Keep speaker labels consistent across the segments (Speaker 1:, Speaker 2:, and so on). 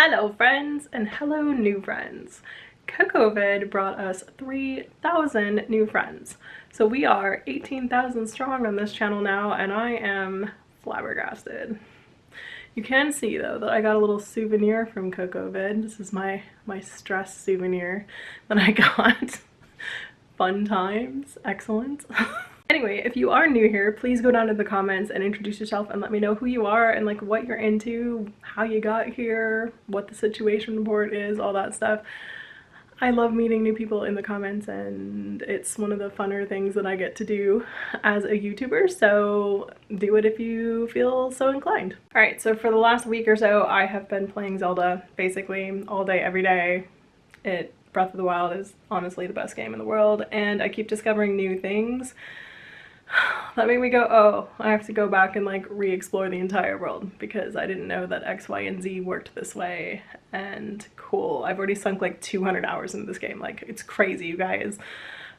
Speaker 1: Hello friends and hello new friends. COVID brought us 3,000 new friends. So we are 18,000 strong on this channel now and I am flabbergasted. You can see though that I got a little souvenir from COVID. This is my stress souvenir that I got. Fun times, excellent. Anyway, if you are new here, please go down to the comments and introduce yourself and let me know who you are and like what you're into, how you got here, what the situation report is, all that stuff. I love meeting new people in the comments and it's one of the funner things that I get to do as a YouTuber, so do it if you feel so inclined. Alright, so for the last week or so I have been playing Zelda basically all day, every day. Breath of the Wild is honestly the best game in the world and I keep discovering new things that made me go, oh, I have to go back and like re-explore the entire world because I didn't know that X, Y, and Z worked this way. And cool, I've already sunk like 200 hours into this game. Like, it's crazy, you guys.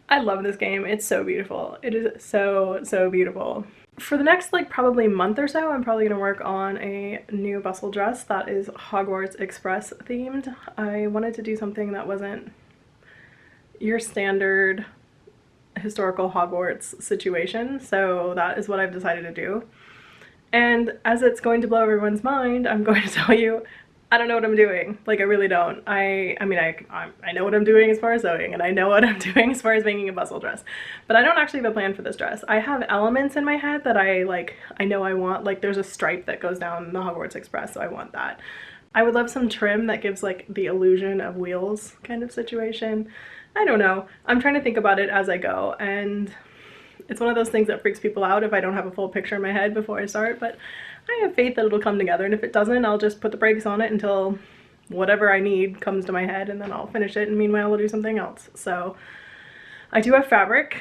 Speaker 1: I love this game. It's so beautiful. It is so beautiful. For the next like probably month or so, I'm probably gonna work on a new bustle dress that is Hogwarts Express themed. I wanted to do something that wasn't your standard historical Hogwarts situation, so that is what I've decided to do. And as it's going to blow everyone's mind, I'm going to tell you I don't know what I'm doing. Like, I really don't. I mean I know what I'm doing as far as sewing and I know what I'm doing as far as making a bustle dress, but I don't actually have a plan for this dress. I have elements in my head that I know I want. Like, there's a stripe that goes down the Hogwarts Express, so I want that. I would love some trim that gives like the illusion of wheels kind of situation. I don't know. I'm trying to think about it as I go, and it's one of those things that freaks people out if I don't have a full picture in my head before I start, but I have faith that it'll come together, and if it doesn't, I'll just put the brakes on it until whatever I need comes to my head, and then I'll finish it, and meanwhile I'll do something else. So I do have fabric.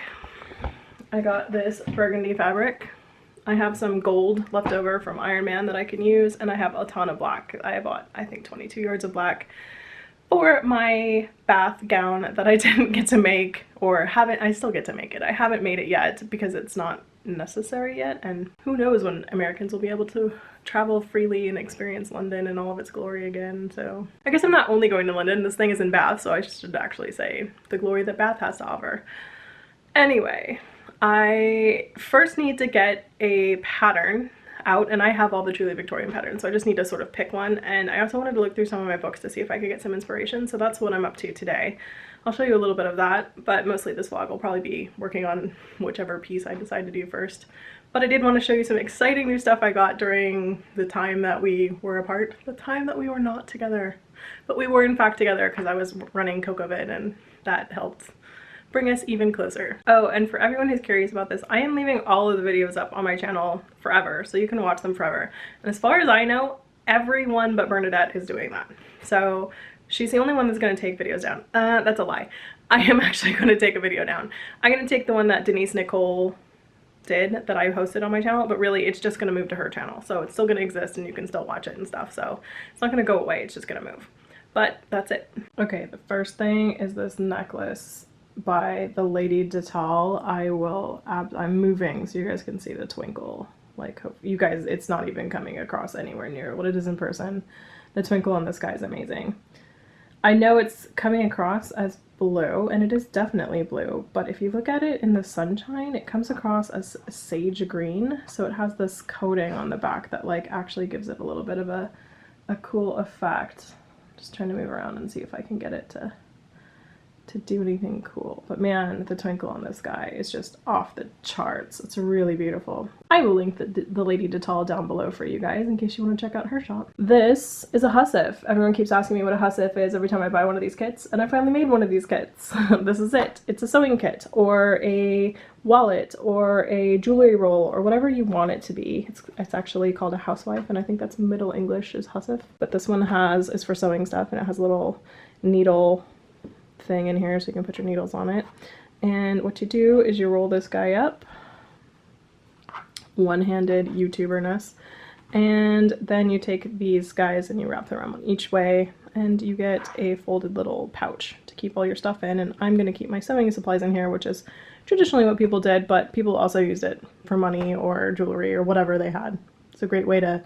Speaker 1: I got this burgundy fabric. I have some gold left over from Iron Man that I can use, and I have a ton of black. I bought, I think, 22 yards of black for my bath gown that I didn't get to make, or I still get to make it. I haven't made it yet because it's not necessary yet, and who knows when Americans will be able to travel freely and experience London in all of its glory again. So I guess I'm not only going to London, this thing is in Bath, so I should actually say the glory that Bath has to offer. Anyway, I first need to get a pattern out, and I have all the truly Victorian patterns, so I just need to sort of pick one. And I also wanted to look through some of my books to see if I could get some inspiration, so that's what I'm up to today. I'll show you a little bit of that, but mostly this vlog will probably be working on whichever piece I decide to do first. But I did want to show you some exciting new stuff I got during the time that we were apart, the time that we were not together. But we were in fact together because I was running COVID and that helped bring us even closer. Oh, and for everyone who's curious about this, I am leaving all of the videos up on my channel forever, so you can watch them forever. And as far as I know, everyone but Bernadette is doing that. So she's the only one that's going to take videos down. That's a lie. I am actually going to take a video down. I'm going to take the one that Denise Nicole did that I hosted on my channel, but really it's just going to move to her channel. So it's still going to exist and you can still watch it and stuff. So it's not going to go away, it's just going to move. But that's it. Okay, the first thing is this necklace by the Lady Detalle. I'm moving so you guys can see the twinkle. Like, hope you guys, it's not even coming across anywhere near what it is in person. The twinkle on this guy is amazing. I know it's coming across as blue, and it is definitely blue, but if you look at it in the sunshine, it comes across as sage green, so it has this coating on the back that like actually gives it a little bit of a cool effect. Just trying to move around and see if I can get it to do anything cool. But man, the twinkle on this guy is just off the charts. It's really beautiful. I will link the Lady Detalle down below for you guys in case you want to check out her shop. This is a Hussif. Everyone keeps asking me what a Hussif is every time I buy one of these kits, and I finally made one of these kits. This is it. It's a sewing kit or a wallet or a jewelry roll or whatever you want it to be. It's actually called a housewife, and I think that's Middle English is Hussif. But this one is for sewing stuff, and it has a little needle thing in here so you can put your needles on it. And what you do is you roll this guy up, one-handed YouTuberness, and then you take these guys and you wrap them around each way and you get a folded little pouch to keep all your stuff in. And I'm going to keep my sewing supplies in here, which is traditionally what people did, but people also used it for money or jewelry or whatever they had. It's a great way to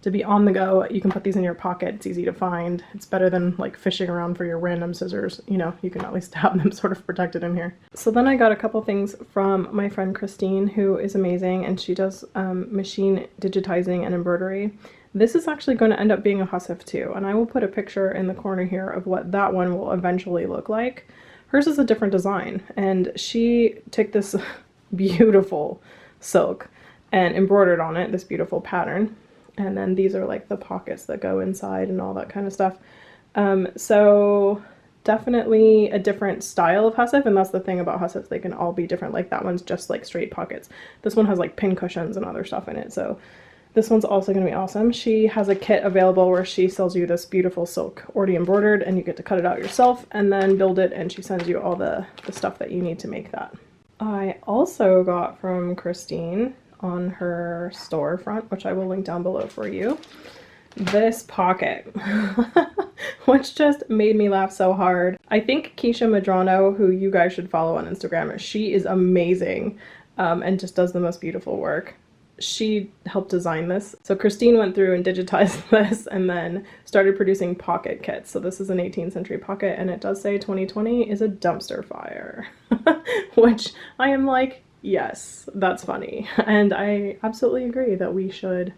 Speaker 1: to be on the go. You can put these in your pocket. It's easy to find. It's better than like fishing around for your random scissors. You know, you can at least have them sort of protected in here. So then I got a couple things from my friend Christine, who is amazing, and she does machine digitizing and embroidery. This is actually going to end up being a Hussif too, and I will put a picture in the corner here of what that one will eventually look like. Hers is a different design, and she took this beautiful silk and embroidered on it this beautiful pattern. And then these are like the pockets that go inside and all that kind of stuff. So definitely a different style of Hussif, and that's the thing about Hussif, they can all be different. Like that one's just like straight pockets. This one has like pin cushions and other stuff in it, so this one's also going to be awesome. She has a kit available where she sells you this beautiful silk already embroidered, and you get to cut it out yourself and then build it, and she sends you all the stuff that you need to make that. I also got from Christine on her storefront, which I will link down below for you, this pocket, which just made me laugh so hard. I think Keisha Madrano, who you guys should follow on Instagram, she is amazing and just does the most beautiful work. She helped design this. So Christine went through and digitized this and then started producing pocket kits. So this is an 18th century pocket, and it does say 2020 is a dumpster fire, which I am like, yes, that's funny. And I absolutely agree that we should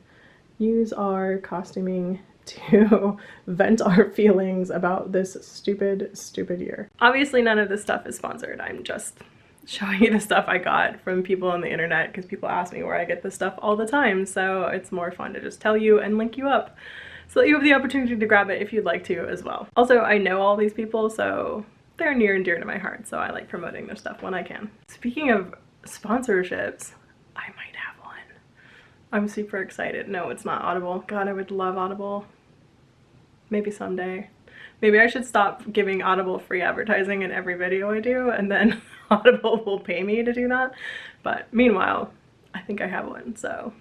Speaker 1: use our costuming to vent our feelings about this stupid, stupid year. Obviously, none of this stuff is sponsored. I'm just showing you the stuff I got from people on the internet because people ask me where I get this stuff all the time. So it's more fun to just tell you and link you up so that you have the opportunity to grab it if you'd like to as well. Also, I know all these people, so they're near and dear to my heart. So I like promoting their stuff when I can. Speaking of sponsorships, I might have one. I'm super excited. No, it's not Audible. God, I would love Audible. Maybe someday. Maybe I should stop giving Audible free advertising in every video I do, and then Audible will pay me to do that. But meanwhile, I think I have one, so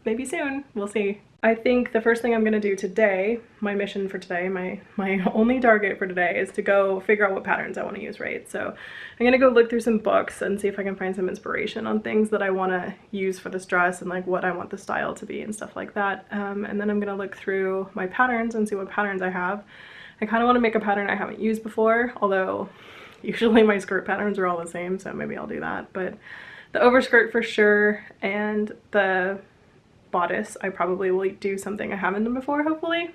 Speaker 1: maybe soon. We'll see. I think the first thing I'm gonna do today, my mission for today, my only target for today, is to go figure out what patterns I want to use, right? So I'm gonna go look through some books and see if I can find some inspiration on things that I want to use for this dress and like what I want the style to be and stuff like that. And then I'm gonna look through my patterns and see what patterns I have. I kind of want to make a pattern I haven't used before, although usually my skirt patterns are all the same, so maybe I'll do that. But the overskirt for sure, and the bodice I probably will do something I haven't done before, hopefully,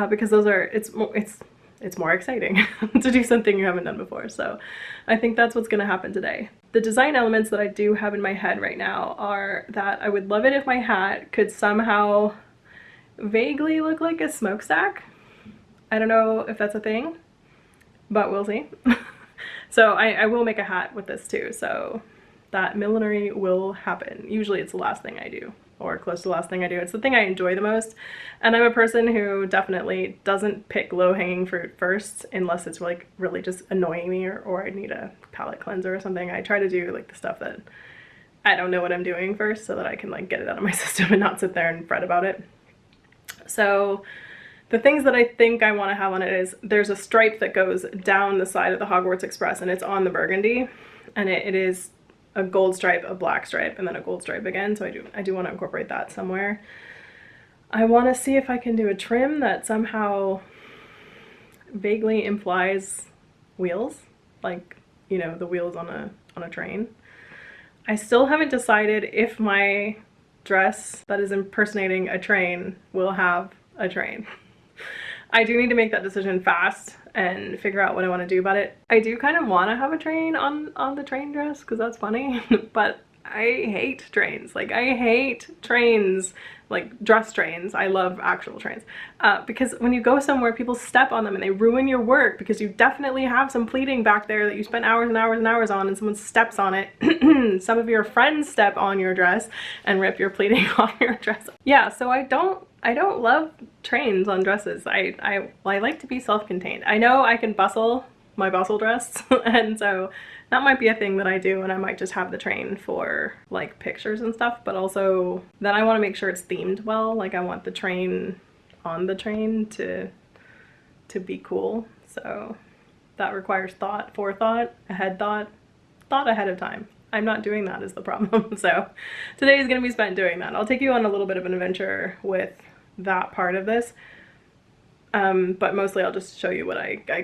Speaker 1: because those are, it's more exciting to do something you haven't done before. So I think that's what's going to happen today. The design elements that I do have in my head right now are that I would love it if my hat could somehow vaguely look like a smokestack. I don't know if that's a thing, but we'll see. So I will make a hat with this too, so that millinery will happen. Usually it's the last thing I do, or close to the last thing I do. It's the thing I enjoy the most, and I'm a person who definitely doesn't pick low-hanging fruit first unless it's like really just annoying me, or I need a palette cleanser or something. I try to do like the stuff that I don't know what I'm doing first, so that I can like get it out of my system and not sit there and fret about it. So the things that I think I want to have on it is there's a stripe that goes down the side of the Hogwarts Express, and it's on the burgundy, and it is a gold stripe, a black stripe, and then a gold stripe again. So I do want to incorporate that somewhere. I want to see if I can do a trim that somehow vaguely implies wheels, like, you know, the wheels on a train. I still haven't decided if my dress that is impersonating a train will have a train. I do need to make that decision fast and figure out what I want to do about it. I do kind of want to have a train on the train dress because that's funny, but I hate trains. Like, I hate trains, like dress trains. I love actual trains because when you go somewhere, people step on them and they ruin your work because you definitely have some pleating back there that you spent hours and hours and hours on, and someone steps on it. Some of your friends step on your dress and rip your pleating off your dress. Yeah, so I don't love trains on dresses. I like to be self-contained. I know I can bustle my bustle dress and so that might be a thing that I do, and I might just have the train for like pictures and stuff, but also then I want to make sure it's themed well. Like, I want the train on the train to be cool, so that requires thought, forethought, thought ahead of time. I'm not doing that is the problem. So today is going to be spent doing that. I'll take you on a little bit of an adventure with that part of this. But mostly I'll just show you what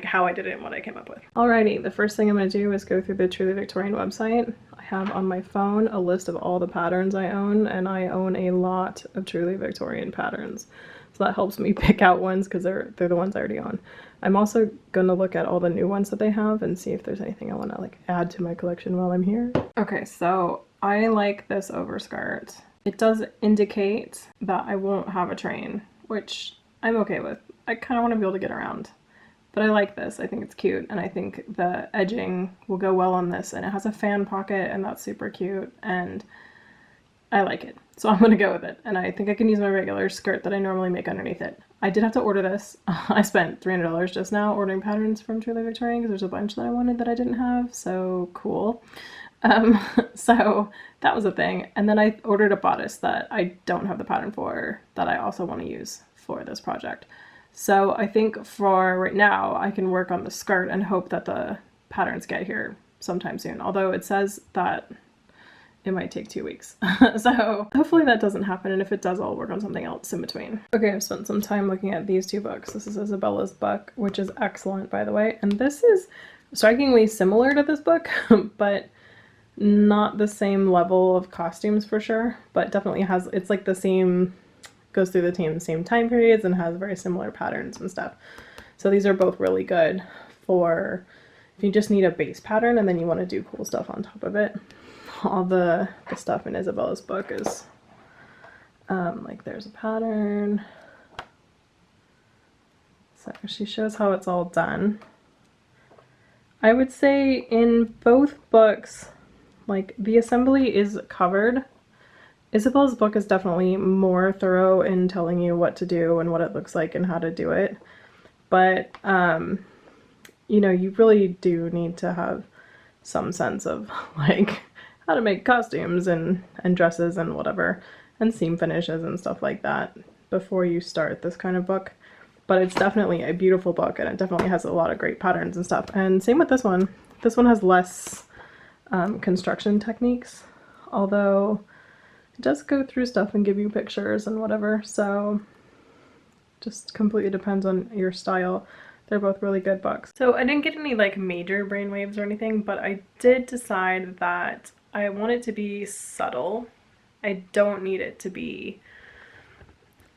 Speaker 1: how I did it and what I came up with. Alrighty, the first thing I'm going to do is go through the Truly Victorian website. I have on my phone a list of all the patterns I own, and I own a lot of Truly Victorian patterns. So that helps me pick out ones because they're the ones I already own. I'm also going to look at all the new ones that they have and see if there's anything I want to like add to my collection while I'm here. Okay, so I like this overskirt. It does indicate that I won't have a train, which I'm okay with. I kind of want to be able to get around. But I like this. I think it's cute, and I think the edging will go well on this, and it has a fan pocket, and that's super cute, and I like it. So I'm going to go with it, and I think I can use my regular skirt that I normally make underneath it. I did have to order this. I spent $300 just now ordering patterns from Truly Victorian because there's a bunch that I wanted that I didn't have, so cool. So that was a thing, and then I ordered a bodice that I don't have the pattern for that I also want to use for this project. So I think for right now I can work on the skirt and hope that the patterns get here sometime soon, although it says that it might take 2 weeks. So hopefully that doesn't happen, and if it does, I'll work on something else in between. Okay, I've spent some time looking at these two books. This is Isabella's book, which is excellent, by the way, and this is strikingly similar to this book, but not the same level of costumes for sure, but definitely has, it's like the same, goes through the same time periods and has very similar patterns and stuff. So these are both really good for if you just need a base pattern and then you want to do cool stuff on top of it. All the stuff in Isabella's book is like there's a pattern. So she shows how it's all done. I would say in both books, like the assembly is covered. Isabella's book is definitely more thorough in telling you what to do and what it looks like and how to do it. But, you know, you really do need to have some sense of like how to make costumes and dresses and whatever, and seam finishes and stuff like that before you start this kind of book. But it's definitely a beautiful book, and it definitely has a lot of great patterns and stuff. And same with this one. This one has less construction techniques, although it does go through stuff and give you pictures and whatever, so just completely depends on your style. They're both really good books. So I didn't get any like major brainwaves or anything, but I did decide that I want it to be subtle. I don't need it to be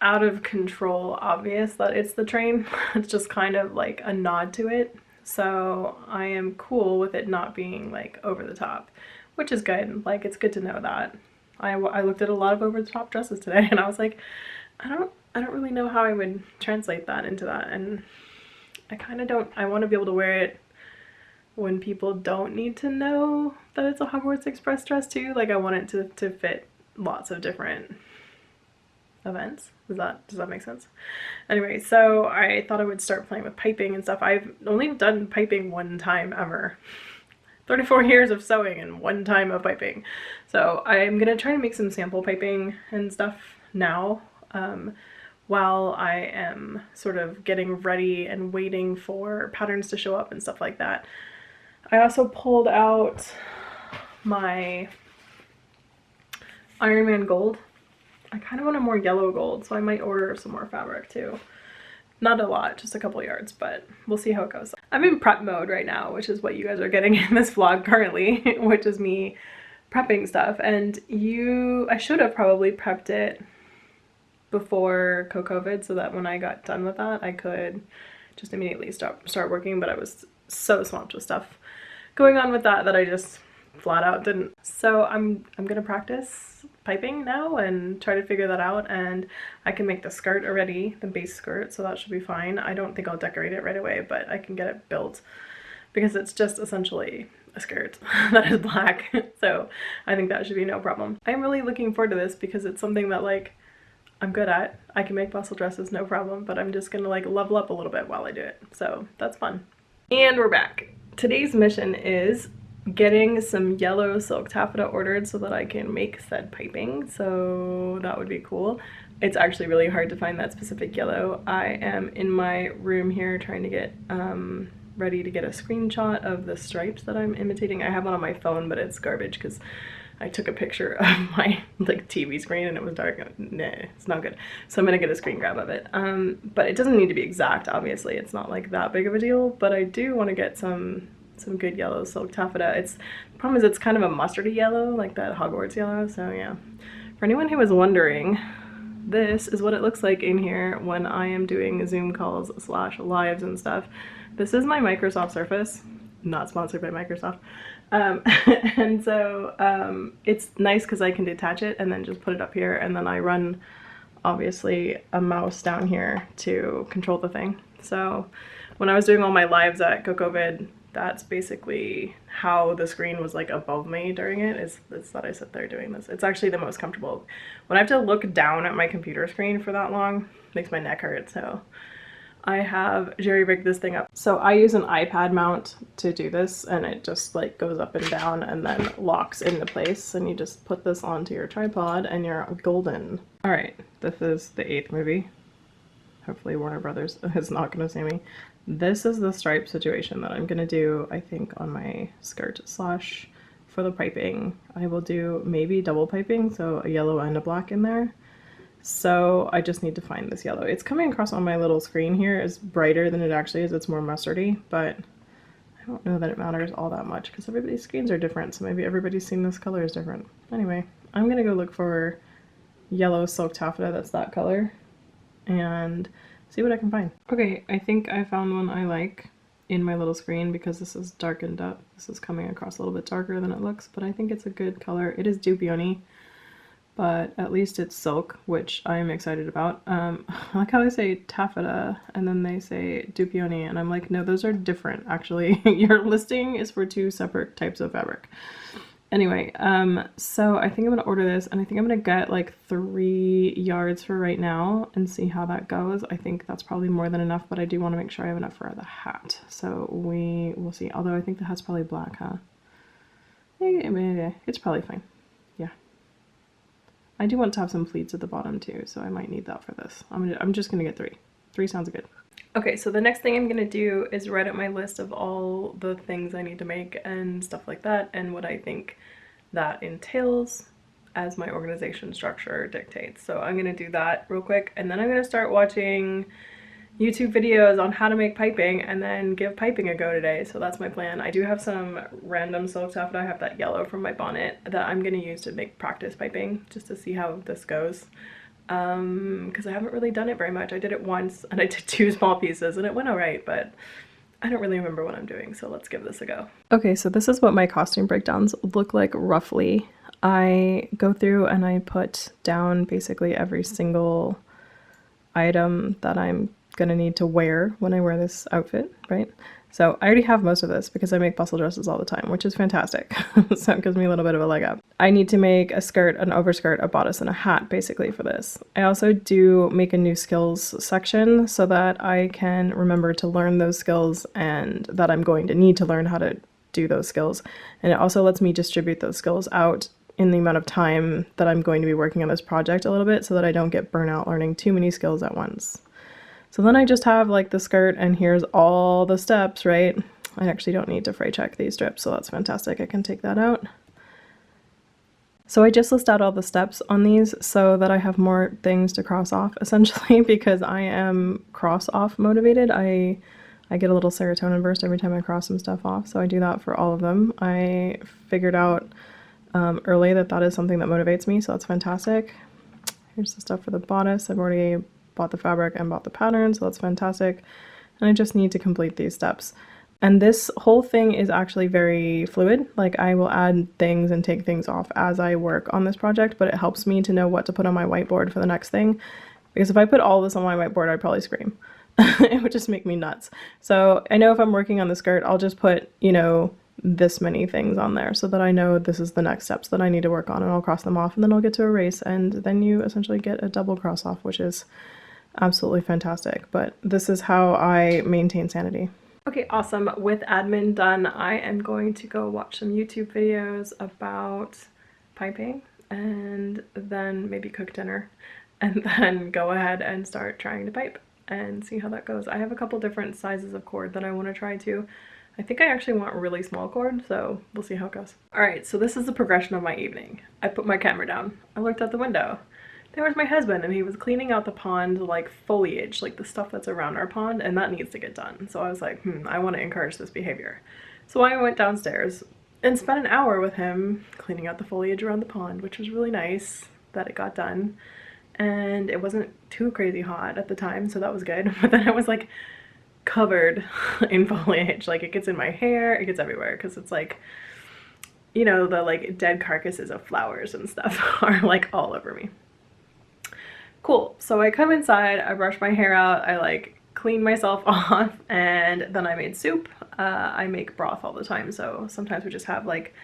Speaker 1: out of control obvious that it's the train. It's just kind of like a nod to it. So I am cool with it not being like over the top, which is good. Like, it's good to know that. I looked at a lot of over the top dresses today, and I was like, I don't really know how I would translate that into that, and I kind of don't. I want to be able to wear it when people don't need to know that it's a Hogwarts Express dress too. Like, I want it to fit lots of different events. Does that make sense? Anyway, so I thought I would start playing with piping and stuff. I've only done piping one time ever. 34 years of sewing and one time of piping. So I'm gonna try to make some sample piping and stuff now while I am sort of getting ready and waiting for patterns to show up and stuff like that. I also pulled out my Iron Man gold. I kind of want a more yellow gold, so I might order some more fabric too. Not a lot, just a couple yards, but we'll see how it goes. I'm in prep mode right now, which is what you guys are getting in this vlog currently, which is me prepping stuff. And I should have probably prepped it before COVID so that when I got done with that, I could just immediately start working, but I was so swamped with stuff going on with that I just flat out didn't. So I'm gonna practice piping now and try to figure that out, and I can make the skirt already, the base skirt, so that should be fine. I don't think I'll decorate it right away, but I can get it built because it's just essentially a skirt that is black, so I think that should be no problem. I'm really looking forward to this because it's something that like I'm good at. I can make bustle dresses no problem, but I'm just gonna like level up a little bit while I do it, so that's fun. And we're back. Today's mission is getting some yellow silk taffeta ordered so that I can make said piping, so that would be cool. It's actually really hard to find that specific yellow. I am in my room here trying to get ready to get a screenshot of the stripes that I'm imitating. I have one on my phone, but it's garbage because I took a picture of my like TV screen and it was dark. Nah, it's not good. So I'm gonna get a screen grab of it. But it doesn't need to be exact, obviously. It's not like that big of a deal, but I do want to get some good yellow silk taffeta. The problem is it's kind of a mustardy yellow, like that Hogwarts yellow, so yeah. For anyone who was wondering, this is what it looks like in here when I am doing Zoom calls / lives and stuff. This is my Microsoft Surface, not sponsored by Microsoft. And so it's nice because I can detach it and then just put it up here, and then I run obviously a mouse down here to control the thing. So when I was doing all my lives at COVID, that's basically how the screen was like above me during it, is that I sit there doing this. It's actually the most comfortable. When I have to look down at my computer screen for that long, it makes my neck hurt, so I have jerry-rigged this thing up. So I use an iPad mount to do this, and it just like goes up and down and then locks into place, and you just put this onto your tripod and you're golden. All right, this is the 8th movie. Hopefully Warner Brothers is not gonna see me. This is the stripe situation that I'm gonna do, I think, on my skirt / for the piping. I will do maybe double piping, so a yellow and a black in there. So I just need to find this yellow. It's coming across on my little screen here as brighter than it actually is. It's more mustardy, but I don't know that it matters all that much because everybody's screens are different, so maybe everybody's seen this color is different. Anyway, I'm gonna go look for yellow silk taffeta that's that color and see what I can find. Okay, I think I found one I like in my little screen because this is darkened up. This is coming across a little bit darker than it looks, but I think it's a good color. It is dupioni, but at least it's silk, which I'm excited about. I like how they say taffeta and then they say dupioni, and I'm like, no, those are different, actually. Your listing is for 2 separate types of fabric. Anyway, so I think I'm gonna order this, and I think I'm gonna get like 3 yards for right now and see how that goes. I think that's probably more than enough, but I do want to make sure I have enough for the hat. So we will see. Although I think the hat's probably black, huh? Yeah, it's probably fine. Yeah. I do want to have some pleats at the bottom too, so I might need that for this. I'm just gonna get 3. 3 sounds good. Okay, so the next thing I'm gonna do is write out my list of all the things I need to make and stuff like that, and what I think that entails as my organization structure dictates. So I'm gonna do that real quick, and then I'm gonna start watching YouTube videos on how to make piping and then give piping a go today. So that's my plan. I do have some random silk taffeta. I have that yellow from my bonnet that I'm gonna use to make practice piping just to see how this goes. Because I haven't really done it very much. I did it once and I did 2 small pieces and it went all right, but I don't really remember what I'm doing, so let's give this a go. Okay, so this is what my costume breakdowns look like roughly. I go through and I put down basically every single item that I'm gonna need to wear when I wear this outfit, right? So I already have most of this because I make bustle dresses all the time, which is fantastic. So it gives me a little bit of a leg up. I need to make a skirt, an overskirt, a bodice, and a hat basically for this. I also do make a new skills section so that I can remember to learn those skills and that I'm going to need to learn how to do those skills. And it also lets me distribute those skills out in the amount of time that I'm going to be working on this project a little bit so that I don't get burnout learning too many skills at once. So then I just have like the skirt and here's all the steps, right? I actually don't need to fray check these strips, so that's fantastic. I can take that out. So I just list out all the steps on these so that I have more things to cross off essentially because I am cross off motivated. I get a little serotonin burst every time I cross some stuff off, so I do that for all of them. I figured out early that is something that motivates me, so that's fantastic. Here's the stuff for the bodice. I've already bought the fabric and bought the pattern, so that's fantastic. And I just need to complete these steps. And this whole thing is actually very fluid. Like I will add things and take things off as I work on this project, but it helps me to know what to put on my whiteboard for the next thing. Because if I put all this on my whiteboard, I'd probably scream. It would just make me nuts. So I know if I'm working on the skirt, I'll just put, you know, this many things on there so that I know this is the next steps that I need to work on, and I'll cross them off and then I'll get to erase, and then you essentially get a double cross off, which is absolutely fantastic. But this is how I maintain sanity. Okay, awesome. With admin done, I am going to go watch some YouTube videos about piping and then maybe cook dinner and then go ahead and start trying to pipe and see how that goes. I have a couple different sizes of cord that I want to try too. I think I actually want a really small cord, so we'll see how it goes. All right, so this is the progression of my evening. I put my camera down. I looked out the window. There was my husband, and he was cleaning out the pond, like foliage, like the stuff that's around our pond, and that needs to get done. So I was like, I want to encourage this behavior. So I went downstairs and spent an hour with him cleaning out the foliage around the pond, which was really nice that it got done. And it wasn't too crazy hot at the time, so that was good. But then I was like covered in foliage. Like, it gets in my hair, it gets everywhere, because it's like, you know, the like dead carcasses of flowers and stuff are like all over me. Cool. So I come inside, I brush my hair out, I like clean myself off, and then I made soup. I make broth all the time, so sometimes we just have like,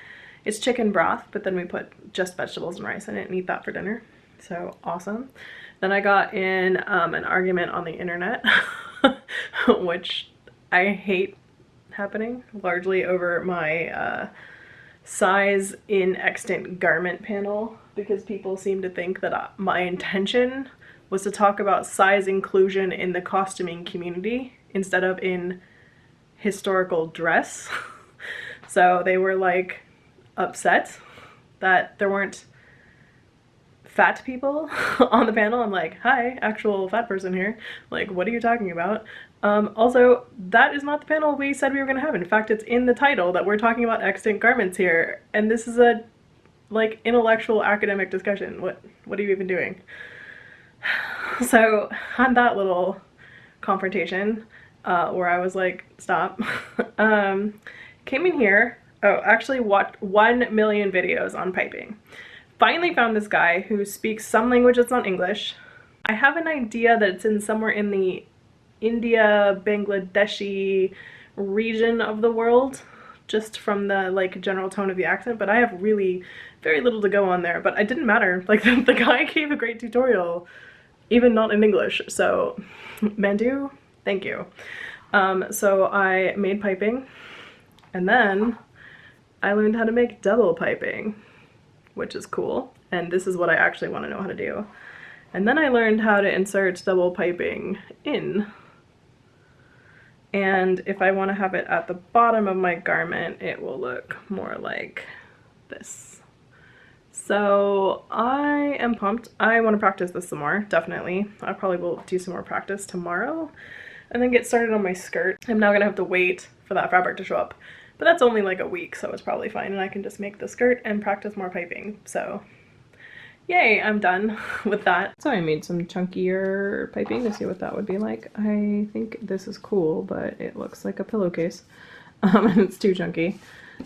Speaker 1: it's chicken broth, but then we put just vegetables and rice in it and eat that for dinner. So awesome. Then I got in an argument on the internet, which I hate happening, largely over my size in extant garment panel, because people seem to think that my intention was to talk about size inclusion in the costuming community instead of in historical dress. So they were like upset that there weren't fat people on the panel. I'm like, hi, actual fat person here. Like, what are you talking about? Also, that is not the panel we said we were gonna have. In fact, it's in the title that we're talking about extant garments here, and this is a like intellectual academic discussion. What are you even doing? So had that little confrontation where I was like, stop. Came in here. Oh, actually watched 1 million videos on piping. Finally found this guy who speaks some language that's not English. I have an idea that it's in somewhere in the India, Bangladeshi region of the world, just from the like general tone of the accent, but I have really very little to go on there. But it didn't matter. Like the guy gave a great tutorial, even not in English. So Mandu, thank you. So I made piping, and then I learned how to make double piping, which is cool. And this is what I actually want to know how to do. And then I learned how to insert double piping in. And if I want to have it at the bottom of my garment, it will look more like this. So I am pumped. I want to practice this some more, definitely. I probably will do some more practice tomorrow and then get started on my skirt. I'm now gonna have to wait for that fabric to show up, but that's only like a week, so it's probably fine, and I can just make the skirt and practice more piping. So yay, I'm done with that. So I made some chunkier piping to see what that would be like. I think this is cool, but it looks like a pillowcase, and it's too chunky.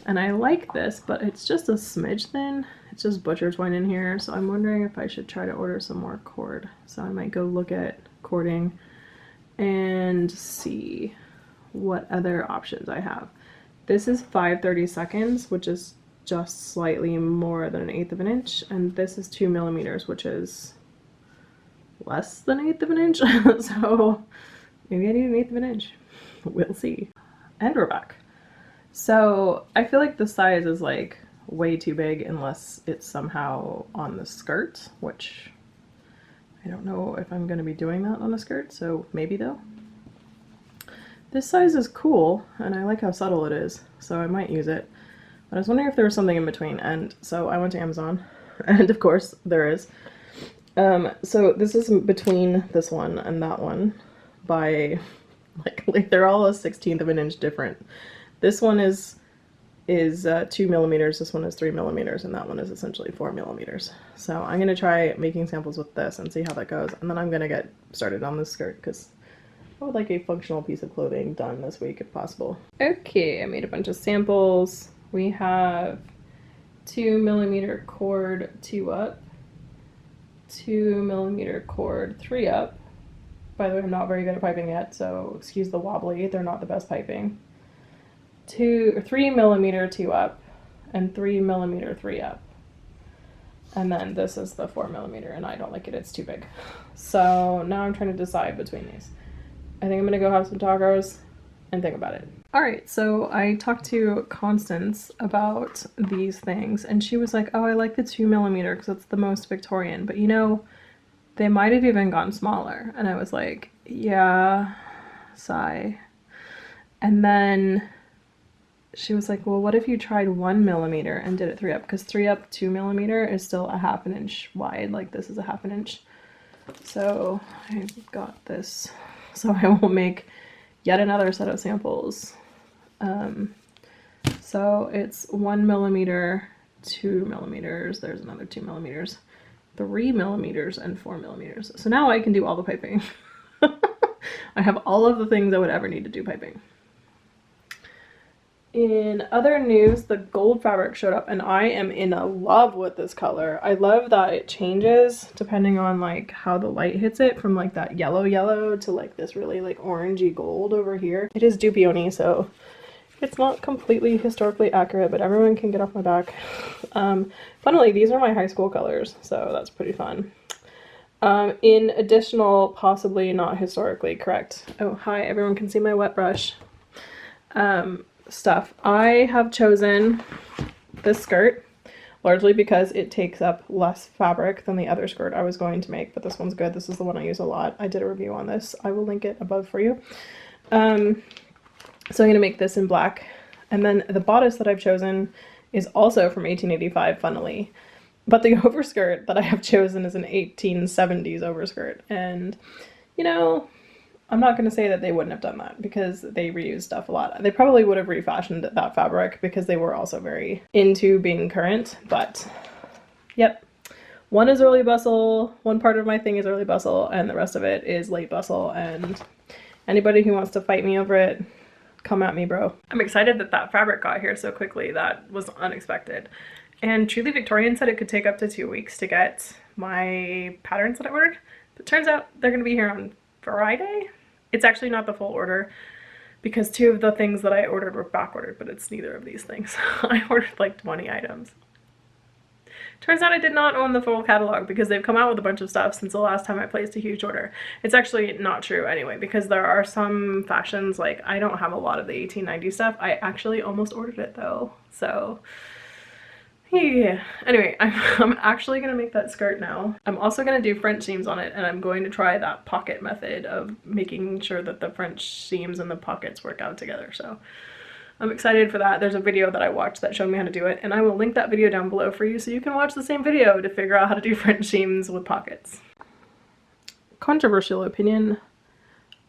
Speaker 1: And I like this, but it's just a smidge thin. It's just butcher's twine in here, so I'm wondering if I should try to order some more cord. So I might go look at cording and see what other options I have. This is 5/32, which is just slightly more than 1/8 of an inch, and this is 2 millimeters, which is less than 1/8 of an inch. So maybe I need 1/8 of an inch. We'll see. And we're back. So I feel like the size is like way too big unless it's somehow on the skirt, which I don't know if I'm going to be doing that on a skirt, so maybe though. This size is cool, and I like how subtle it is, so I might use it. But I was wondering if there was something in between, and so I went to Amazon, and of course there is. So this is between this one and that one by, like they're all a 1/16 of an inch different. This one is 2 millimeters, this one is 3 millimeters, and that one is essentially 4 millimeters. So I'm gonna try making samples with this and see how that goes, and then I'm gonna get started on this skirt because I would like a functional piece of clothing done this week if possible. Okay, I made a bunch of samples. We have 2 millimeter cord 2 up, 2 millimeter cord 3 up. By the way, I'm not very good at piping yet, so excuse the wobbly, they're not the best piping. 3 millimeter 2 up, and 3 millimeter 3 up. And then this is the 4 millimeter, and I don't like it, it's too big. So now I'm trying to decide between these. I think I'm gonna go have some tacos and think about it. All right, so I talked to Constance about these things, and she was like, oh, I like the 2 millimeter because it's the most Victorian, but you know, they might have even gone smaller. And I was like, yeah, sigh. And then she was like, well, what if you tried 1 millimeter and did it 3 up? Because 3 up 2 millimeter is still a ½ inch wide. Like this is a ½ inch. So I got this. So I will make yet another set of samples. So it's 1 millimeter, 2 millimeters. There's another 2 millimeters, 3 millimeters, and 4 millimeters. So now I can do all the piping. I have all of the things I would ever need to do piping. In other news, the gold fabric showed up and I am in love with this color. I love that it changes depending on like how the light hits it, from like that yellow to like this really like orangey gold over here. It is Dupioni, so it's not completely historically accurate, but everyone can get off my back. Funnily, these are my high school colors, so that's pretty fun. In additional, possibly not historically correct. Oh, hi, everyone can see my wet brush. Stuff. I have chosen this skirt largely because it takes up less fabric than the other skirt I was going to make, but this one's good. This is the one I use a lot. I did a review on this. I will link it above for you. So I'm going to make this in black. And then the bodice that I've chosen is also from 1885, funnily. But the overskirt that I have chosen is an 1870s overskirt. And, you know, I'm not going to say that they wouldn't have done that because they reuse stuff a lot. They probably would have refashioned that fabric because they were also very into being current. But, yep. One is early bustle, one part of my thing is early bustle, and the rest of it is late bustle. And anybody who wants to fight me over it, come at me, bro. I'm excited that that fabric got here so quickly. That was unexpected. And Truly Victorian said it could take up to 2 weeks to get my patterns that I ordered. But turns out they're going to be here on Friday. It's actually not the full order because 2 of the things that I ordered were back ordered, but it's neither of these things. I ordered like 20 items. Turns out I did not own the full catalog because they've come out with a bunch of stuff since the last time I placed a huge order. It's actually not true anyway, because there are some fashions, like I don't have a lot of the 1890 stuff. I actually almost ordered it though, so yeah. Anyway, I'm actually gonna make that skirt now. I'm also gonna do French seams on it, and I'm going to try that pocket method of making sure that the French seams and the pockets work out together. So I'm excited for that. There's a video that I watched that showed me how to do it, and I will link that video down below for you so you can watch the same video to figure out how to do French seams with pockets. Controversial opinion.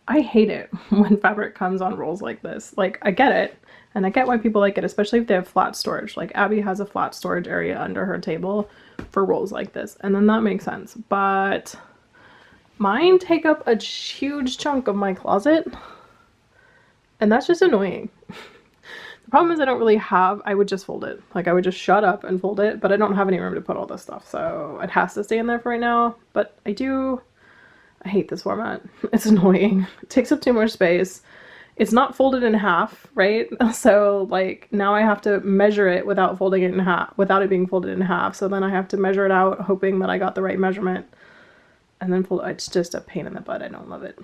Speaker 1: I hate it when fabric comes on rolls like this. Like, I get it, and I get why people like it, especially if they have flat storage. Like, Abby has a flat storage area under her table for rolls like this, and then that makes sense. But mine take up a huge chunk of my closet, and that's just annoying. The problem is I don't really have, I would just fold it. Like, I would just shut up and fold it, but I don't have any room to put all this stuff, so it has to stay in there for right now. But I hate this format. It's annoying. It takes up too much space. It's not folded in half, right? So like now I have to measure it without folding it in half, without it being folded in half. So then I have to measure it out, hoping that I got the right measurement, and then fold it. It's just a pain in the butt. I don't love it.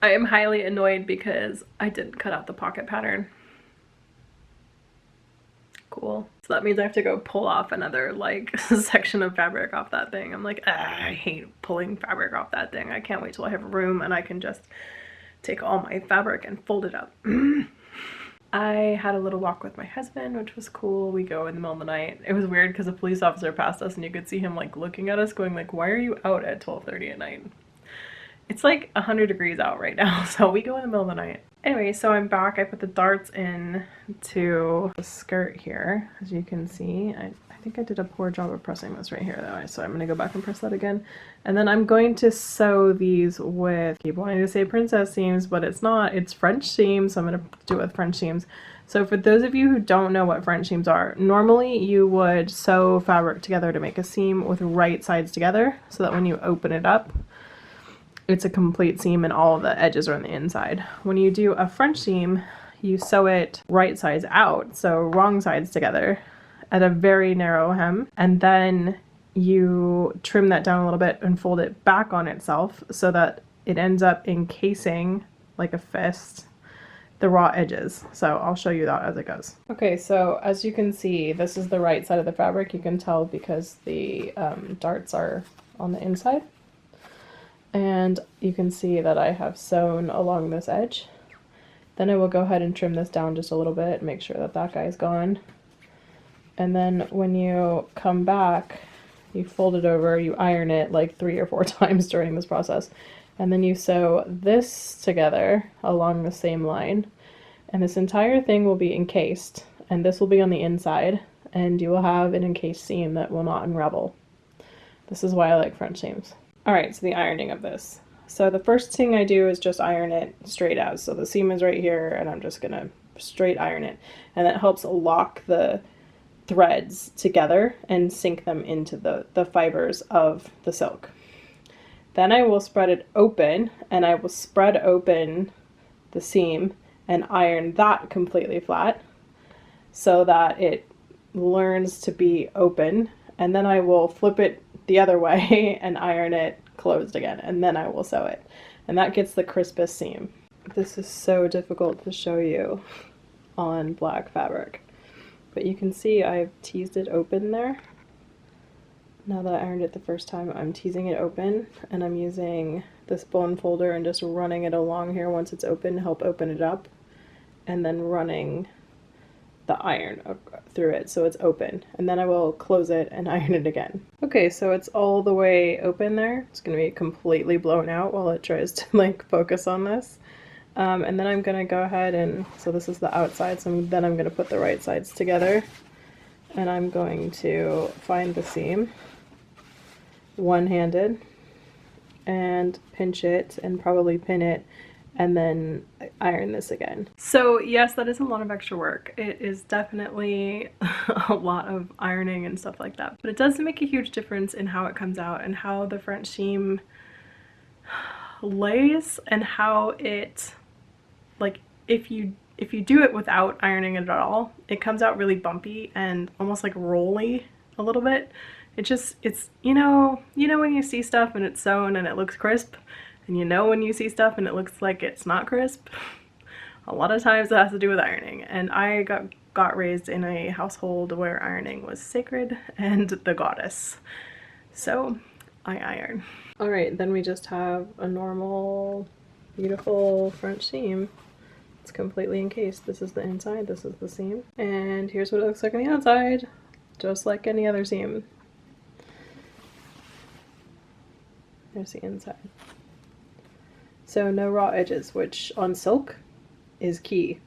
Speaker 1: I am highly annoyed because I didn't cut out the pocket pattern. cool. So that means I have to go pull off another like section of fabric off that thing. I'm like, I hate pulling fabric off that thing. I can't wait till I have a room and I can just take all my fabric and fold it up. I had a little walk with my husband, which was cool. We go in the middle of the night. It was weird because a police officer passed us and you could see him like looking at us going like, why are you out at 12:30 at night? It's like 100 degrees out right now, so we go in the middle of the night. Anyway, so I'm back. I put the darts in to the skirt here, as you can see. I think I did a poor job of pressing this right here though, so I'm gonna go back and press that again. And then I'm going to sew these with, I keep wanting to say princess seams, but it's not, it's French seams, so I'm gonna do it with French seams. So for those of you who don't know what French seams are, normally you would sew fabric together to make a seam with right sides together, so that when you open it up, it's a complete seam and all of the edges are on the inside. When you do a French seam, you sew it right sides out, so wrong sides together at a very narrow hem, and then you trim that down a little bit and fold it back on itself so that it ends up encasing, like a fist, the raw edges. So I'll show you that as it goes. Okay, so as you can see, this is the right side of the fabric. You can tell because the darts are on the inside. And you can see that I have sewn along this edge. Then I will go ahead and trim this down just a little bit, make sure that that guy's gone. And then when you come back, you fold it over, you iron it like 3 or 4 times during this process. And then you sew this together along the same line. And this entire thing will be encased, and this will be on the inside, and you will have an encased seam that will not unravel. This is why I like French seams. Alright, so the ironing of this. So the first thing I do is just iron it straight out. So the seam is right here, and I'm just gonna straight iron it. And that helps lock the threads together and sink them into the fibers of the silk. Then I will spread it open, and I will spread open the seam and iron that completely flat so that it learns to be open. And then I will flip it the other way and iron it closed again, and then I will sew it. And that gets the crispest seam. This is so difficult to show you on black fabric. But you can see I've teased it open there. Now that I ironed it the first time, I'm teasing it open, and I'm using this bone folder and just running it along here once it's open to help open it up, and then running the iron through it so it's open, and then I will close it and iron it again. Okay, so it's all the way open there. It's going to be completely blown out while it tries to like focus on this. And then I'm going to go ahead and, so this is the outside, so then I'm going to put the right sides together, and I'm going to find the seam one-handed and pinch it and probably pin it, and then iron this again. So yes, that is a lot of extra work. It is definitely a lot of ironing and stuff like that, but it does make a huge difference in how it comes out and how the French seam lays, and how it, like, if you do it without ironing it at all, it comes out really bumpy and almost like rolly a little bit. It's you know when you see stuff and it's sewn and it looks crisp, and you know when you see stuff and it looks like it's not crisp? A lot of times it has to do with ironing, and I got raised in a household where ironing was sacred and the goddess. So I iron. Alright, then we just have a normal, beautiful French seam. It's completely encased. This is the inside, this is the seam. And here's what it looks like on the outside, just like any other seam. There's the inside. So no raw edges, which on silk is key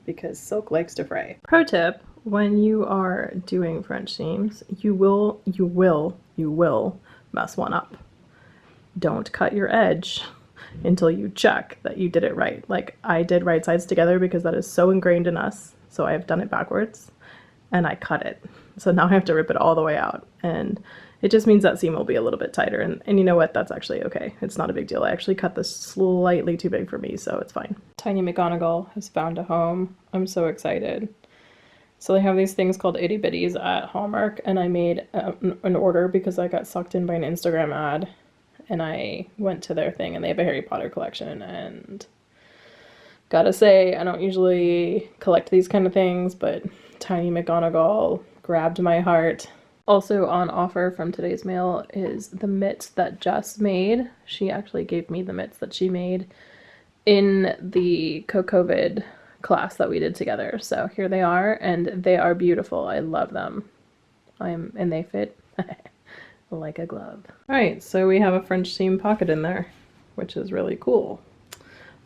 Speaker 1: because silk likes to fray. Pro tip, when you are doing French seams, you will mess one up. Don't cut your edge until you check that you did it right. Like I did right sides together because that is so ingrained in us. So I've done it backwards and I cut it. So now I have to rip it all the way out, and it just means that seam will be a little bit tighter, and you know what, that's actually okay. It's not a big deal. I actually cut this slightly too big for me, so it's fine. Tiny McGonagall has found a home. I'm so excited. So they have these things called itty bitties at Hallmark, and I made an order because I got sucked in by an Instagram ad, and I went to their thing, and they have a Harry Potter collection, and gotta say, I don't usually collect these kind of things, but Tiny McGonagall grabbed my heart. Also on offer from today's mail is the mitts that Jess made. She actually gave me the mitts that she made in the COVID class that we did together. So here they are, and they are beautiful. I love them. And they fit like a glove. All right, so we have a French seam pocket in there, which is really cool.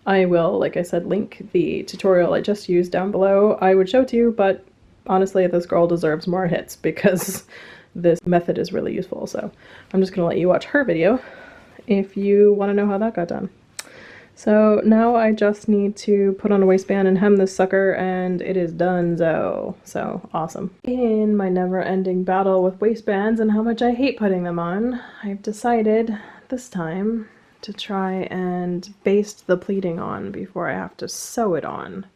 Speaker 1: I will, like I said, link the tutorial I just used down below. I would show it to you, but honestly, this girl deserves more hits because this method is really useful. So I'm just gonna let you watch her video if you wanna know how that got done. So now I just need to put on a waistband and hem this sucker, and it is donezo. So awesome. In my never-ending battle with waistbands and how much I hate putting them on, I've decided this time to try and baste the pleating on before I have to sew it on,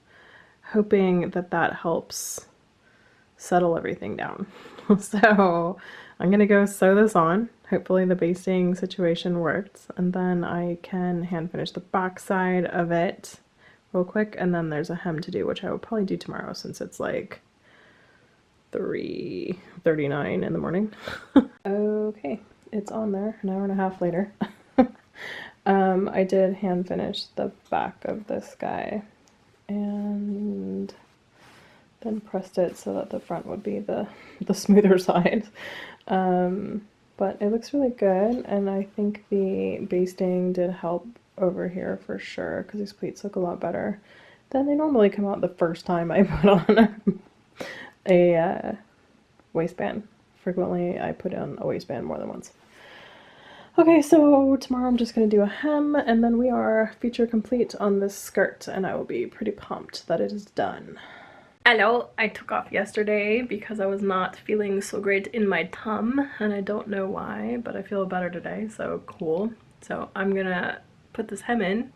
Speaker 1: hoping that that helps settle everything down. So I'm gonna go sew this on. Hopefully the basting situation worked, and then I can hand finish the back side of it real quick, and then there's a hem to do, which I will probably do tomorrow since it's like 3:39 in the morning. Okay, it's on there, an hour and a half later. I did hand finish the back of this guy and then pressed it so that the front would be the smoother side. But it looks really good, and I think the basting did help over here for sure, because these pleats look a lot better than they normally come out the first time I put on a waistband. Frequently I put on a waistband more than once. Okay, so tomorrow I'm just going to do a hem, and then we are feature complete on this skirt, and I will be pretty pumped that it is done. Hello, I took off yesterday because I was not feeling so great in my tum, and I don't know why, but I feel better today, so cool. So I'm gonna put this hem in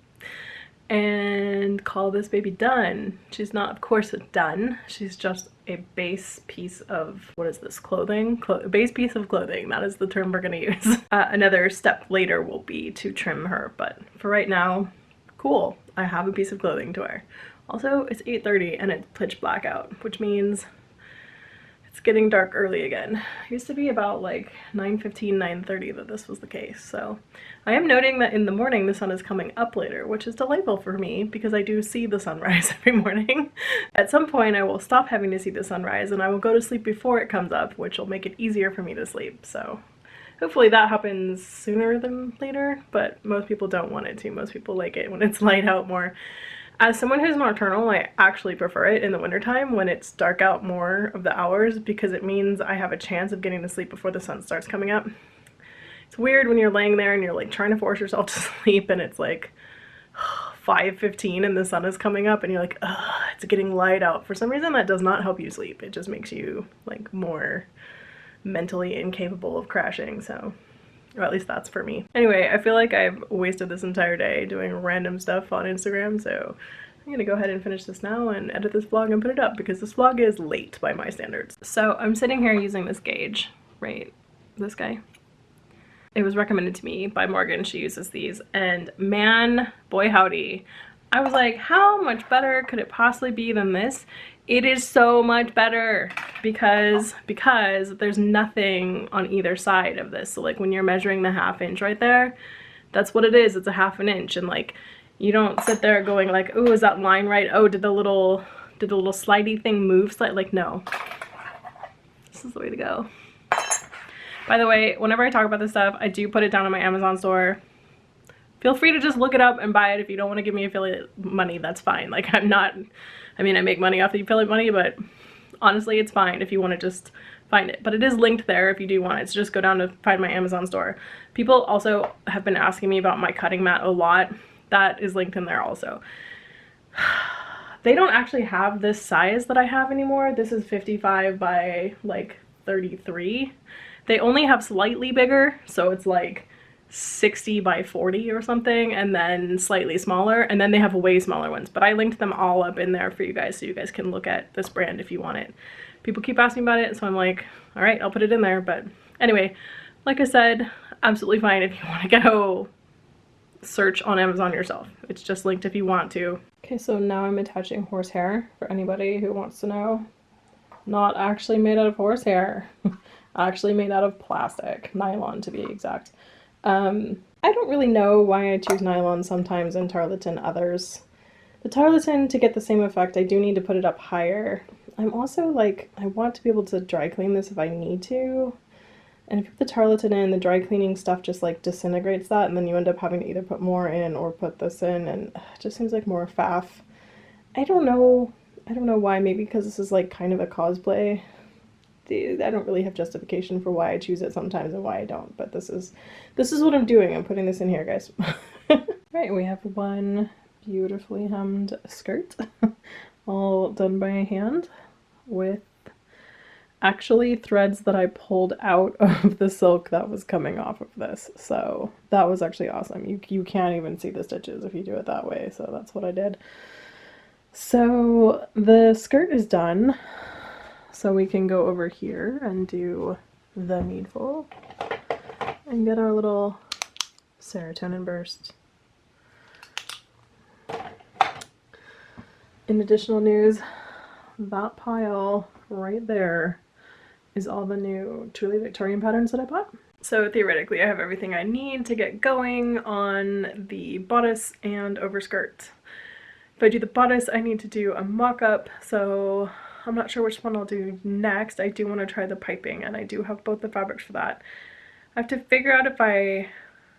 Speaker 1: and call this baby done. She's not, of course, done. She's just a base piece of, what is this, clothing? Base piece of clothing, that is the term we're gonna use. Another step later will be to trim her, but for right now, cool, I have a piece of clothing to wear. Also, it's 8:30 and it's pitch black out, which means it's getting dark early again. It used to be about like 9:15, 9:30 that this was the case. So I am noting that in the morning the sun is coming up later, which is delightful for me because I do see the sunrise every morning. At some point I will stop having to see the sunrise and I will go to sleep before it comes up, which will make it easier for me to sleep. So hopefully that happens sooner than later, but most people don't want it to. Most people like it when it's light out more. As someone who's nocturnal, I actually prefer it in the wintertime when it's dark out more of the hours, because it means I have a chance of getting to sleep before the sun starts coming up. It's weird when you're laying there and you're like trying to force yourself to sleep and it's like 5:15 and the sun is coming up and you're like, ugh, it's getting light out. For some reason that does not help you sleep. It just makes you like more mentally incapable of crashing, so. Or at least that's for me. Anyway, I feel like I've wasted this entire day doing random stuff on Instagram, so I'm gonna go ahead and finish this now and edit this vlog and put it up because this vlog is late by my standards. So I'm sitting here using this gauge, right? This guy. It was recommended to me by Morgan. She uses these, and man, boy howdy. I was like, how much better could it possibly be than this? It is so much better because there's nothing on either side of this. So like when you're measuring the 1/2 inch right there, that's what it is. It's a 1/2 inch, and like you don't sit there going like, oh, is that line right? Oh, did the little slidey thing move slightly? Like, no. This is the way to go. By the way, whenever I talk about this stuff, I do put it down on my Amazon store. Feel free to just look it up and buy it. If you don't want to give me affiliate money, that's fine. Like, I'm not, I mean, I make money off the affiliate money, but honestly, it's fine if you want to just find it. But it is linked there if you do want it. So just go down to find my Amazon store. People also have been asking me about my cutting mat a lot. That is linked in there also. They don't actually have this size that I have anymore. This is 55 by like 33. They only have slightly bigger, so it's like 60 by 40 or something, and then slightly smaller, and then they have way smaller ones, but I linked them all up in there for you guys so you guys can look at this brand if you want it. People keep asking about it, so I'm like, all right, I'll put it in there. But anyway, like I said, absolutely fine if you want to go search on Amazon yourself. It's just linked if you want to. Okay, so now I'm attaching horsehair for anybody who wants to know. not actually made out of horsehair. Actually made out of plastic, nylon to be exact. I don't really know why I choose nylon sometimes and tarlatan others. The tarlatan, to get the same effect, I do need to put it up higher. I'm also like, I want to be able to dry clean this if I need to. And if you put the tarlatan in, the dry cleaning stuff just like disintegrates that, and then you end up having to either put more in or put this in, and it just seems like more faff. I don't know why, maybe because this is like kind of a cosplay. I don't really have justification for why I choose it sometimes and why I don't, but this is what I'm doing. I'm putting this in here, guys. Right, we have one beautifully hemmed skirt, all done by hand with actually threads that I pulled out of the silk that was coming off of this. So that was actually awesome. You can't even see the stitches if you do it that way, so that's what I did. So the skirt is done. So we can go over here and do the needful and get our little serotonin burst. In additional news, that pile right there is all the new Truly Victorian patterns that I bought. So theoretically I have everything I need to get going on the bodice and overskirt. If I do the bodice, I need to do a mock-up, so I'm not sure which one I'll do next. I do want to try the piping, and I do have both the fabrics for that. I have to figure out if I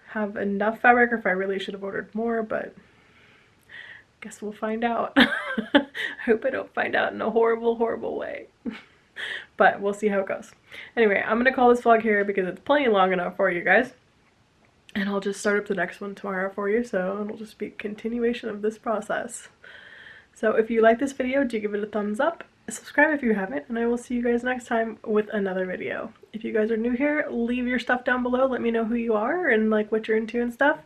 Speaker 1: have enough fabric or if I really should have ordered more, but I guess we'll find out. I hope I don't find out in a horrible, horrible way. But we'll see how it goes. Anyway, I'm going to call this vlog here because it's plenty long enough for you guys. And I'll just start up the next one tomorrow for you, so it'll just be a continuation of this process. So if you like this video, do give it a thumbs up. Subscribe if you haven't, and I will see you guys next time with another video. If you guys are new here, leave your stuff down below. Let me know who you are and like what you're into and stuff.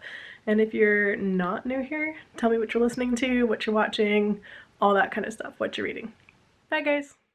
Speaker 1: And if you're not new here, tell me what you're listening to, what you're watching, all that kind of stuff, what you're reading. Bye guys!